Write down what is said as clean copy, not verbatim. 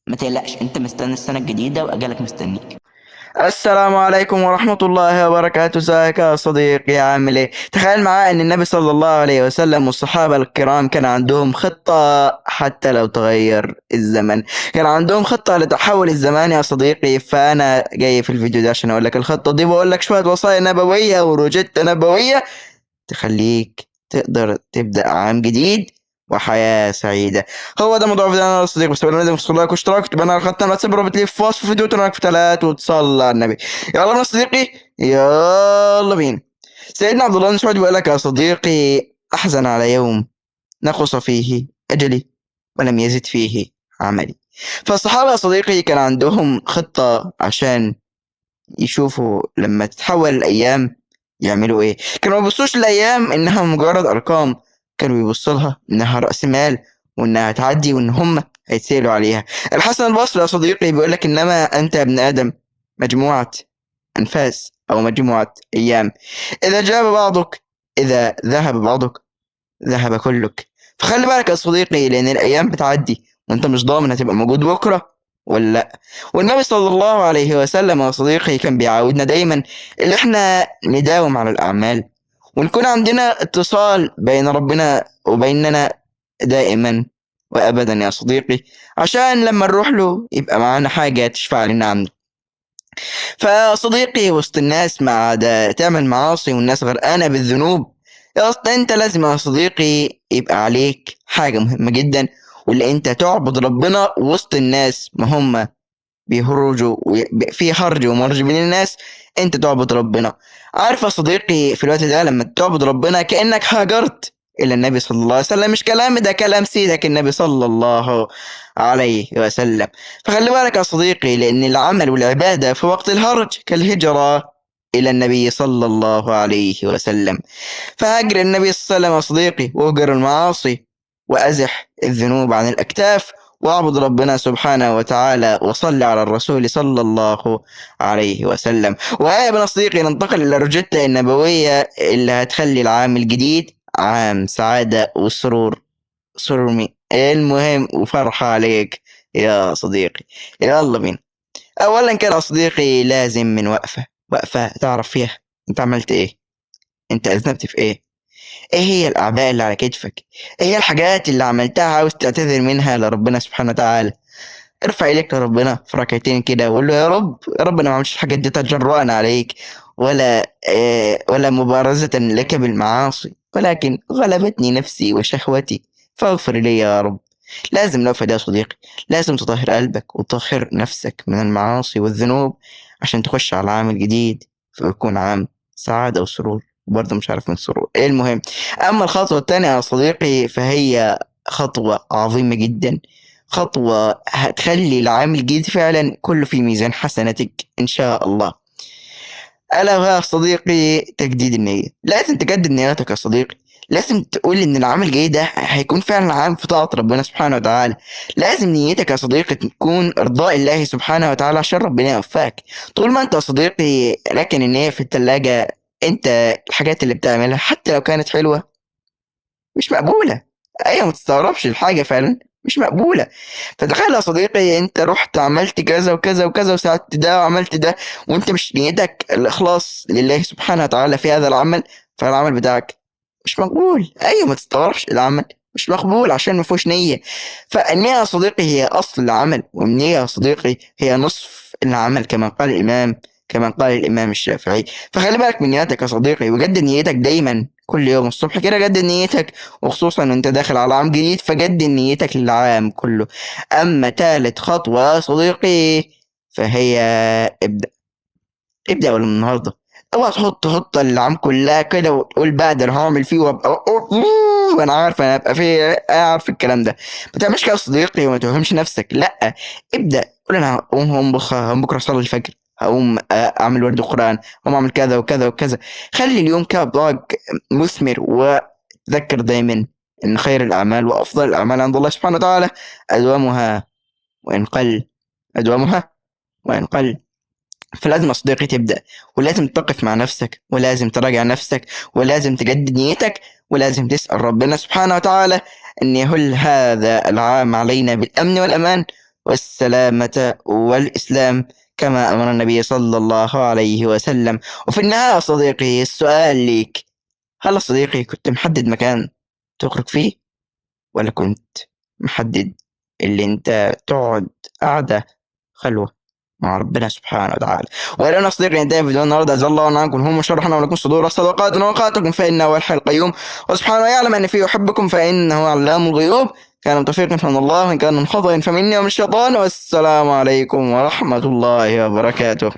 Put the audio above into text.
ما تقلقش، انت مستني السنة الجديدة واجالك مستنيك. السلام عليكم ورحمة الله وبركاته. ازيك يا صديقي؟ عامل ايه؟ تخيل معايا ان النبي صلى الله عليه وسلم والصحابة الكرام كان عندهم خطة حتى لو تغير الزمن. كان عندهم خطة لتحول الزمان يا صديقي. فانا جاي في الفيديو ده عشان اقول لك الخطة دي، بقول لك شوية وصايا نبوية وروجيتا نبوية تخليك تقدر تبدأ عام جديد وحياة سعيدة. هو ده موضوع فيديونا يا صديقي. بس قبل ما نبدأ تدخل لايك واشتراك، تبقى انا الخطة ما تسيب رابط ليه في وصف الفيديو، تنك في ثلاث وتصلي على النبي. يلا بينا يا صديقي، يلا بينا. سيدنا عبد الله بن مسعود بيقول لك يا صديقي: أحزن على يوم نقص فيه أجلي ولم يزد فيه عملي. فالصحابة يا صديقي كان عندهم خطة عشان يشوفوا لما تتحول الأيام يعملوا إيه. كانوا ما بيبصوش الأيام إنها مجرد أرقام، كانوا بيبصوا لها إنها رأس مال، وإنها تعدي، وإن هم هيتسألوا عليها. الحسن البصري يا صديقي بيقول لك: إنما أنت يا ابن آدم مجموعة أنفاس أو مجموعة أيام، إذا جاب بعضك، إذا ذهب بعضك ذهب كلك. فخلي بالك يا صديقي، لأن الأيام بتعدي وأنت مش ضامن هتبقى موجود بكرة ولا لأ. والنبي صلى الله عليه وسلم يا صديقي كان بيعودنا دايما اللي احنا نداوم على الأعمال، ونكون عندنا اتصال بين ربنا وبيننا دائما وأبدا يا صديقي، عشان لما نروح له يبقى معانا حاجة تشفع لنا عنه. فصديقي وسط الناس ما عاد تعمل معاصي والناس غرقانة بالذنوب، يا أصلا أنت لازم يا صديقي يبقى عليك حاجة مهمة جدا، واللي أنت تعبد ربنا وسط الناس ما هم بيهرجوا في هرج ومرج بين الناس. أنت تعبد ربنا. عارف يا صديقي في الوقت ده لما تعبد ربنا كأنك هاجرت إلى النبي صلى الله عليه وسلم. مش كلامي ده، كلام سيدك النبي صلى الله عليه وسلم. فخلي بالك يا صديقي، لأن العمل والعبادة في وقت الهرج كالهجرة إلى النبي صلى الله عليه وسلم. فهاجر النبي صلى الله عليه وسلم يا صديقي، واهجر المعاصي، وأزح الذنوب عن الأكتاف، واعبد ربنا سبحانه وتعالى، وصل على الرسول صلى الله عليه وسلم. وهيا بنا صديقي ننتقل إلى الروجيتا النبوية اللي هتخلي العام الجديد عام سعادة وسرور. سرور مين؟ المهم وفرحة عليك يا صديقي. يلا بينا. أولا كده يا صديقي لازم من وقفة تعرف فيها أنت عملت إيه، أنت أذنبت في إيه، ايه هي الاعباء اللي على كتفك، ايه هي الحاجات اللي عملتها عاوز تعتذر منها لربنا سبحانه وتعالى. ارفع ايديك لربنا في ركعتين كده وقول له: يا رب، يا رب انا ما عملتش الحاجات دي تجرؤا عليك، ولا مبارزة لك بالمعاصي، ولكن غلبتني نفسي وشهوتي، فاغفر لي يا رب. لازم نقف ده يا صديقي. لازم تطهر قلبك وتطهر نفسك من المعاصي والذنوب عشان تخش على العام الجديد فيكون عام سعادة وسرور. برضه مش عارف من سرور ايه. المهم، اما الخطوة التانية يا صديقي فهي خطوة عظيمة جدا، خطوة هتخلي العام الجديد فعلا كله في ميزان حسناتك إن شاء الله. ألا وهي يا صديقي تجديد النية. لازم تجدد نياتك يا صديقي. لازم تقول إن العام الجاي ده هيكون فعلا عام في طاعة ربنا سبحانه وتعالى. لازم نيتك يا صديقي تكون إرضاء الله سبحانه وتعالى عشان ربنا يوفقك. طول ما أنت يا صديقي راكن النية في التلاجة، أنت الحاجات اللي بتعملها حتى لو كانت حلوة مش مقبولة. أيوة، ما تستغربش، الحاجة فعلا مش مقبولة. فتخيل يا صديقي انت رحت عملت كذا وكذا وكذا وساعدت ده وعملت ده، وانت مش نيتك الاخلاص لله سبحانه وتعالى في هذا العمل، فالعمل بتاعك مش مقبول. ايوه، ما تستغربش، العمل مش مقبول عشان ما فيهوش نية. فالنية يا صديقي هي اصل العمل، والنية يا صديقي هي نصف العمل كما قال الامام الشافعي. فخلي بالك من نياتك يا صديقي، وجدد نيتك دايما كل يوم الصبح كده، جدد نيتك، وخصوصا وانت داخل على عام جديد فجدد نيتك للعام كله. أما تالت خطوة يا صديقي فهي ابدأ. ابدأ ولا من النهاردة. اوعى تحط العام كلها كده وتقول بقى ده انا هعمل فيه وابقى وانا عارف انا ابقى فيه، اعرف الكلام ده. ما تعملش كده يا صديقي وما توهمش نفسك، لا. ابدأ قول: انا هقوم بكره اصلي الفجر، هقوم اعمل ورد قرآن، هقوم اعمل كذا وكذا وكذا. خلي اليوم كده بلاك مثمر، وتذكر دايما ان خير الاعمال وافضل الاعمال عند الله سبحانه وتعالى ادومها وإن قل أدومها وإن قل. فلازم يا صديقي تبدأ، ولازم تقف مع نفسك، ولازم تراجع نفسك، ولازم تجدد نيتك، ولازم تسأل ربنا سبحانه وتعالى أن يهل هذا العام علينا بالأمن والأمان، والسلامة والإسلام كما أمر النبي صلى الله عليه وسلم. وفي النهاية يا صديقي السؤال ليك، هل يا صديقي كنت محدد مكان تخرج فيه، ولا كنت محدد اللي انت تقعد قعدة خلوة مع ربنا سبحانه وتعالى؟ وإلى هنا صديقي انتهى فيديو النهارده. جزا الله عنكم هم شرحنا ولكم صدور الصدقات وأوقاتكم فإنه هو الحي القيوم، وسبحانه يعلم أن فيه يحبكم فإنه علام الغيوب. كان من توفيق من الله، وإن كان من خطأ فمني ومن الشيطان. والسلام عليكم ورحمة الله وبركاته.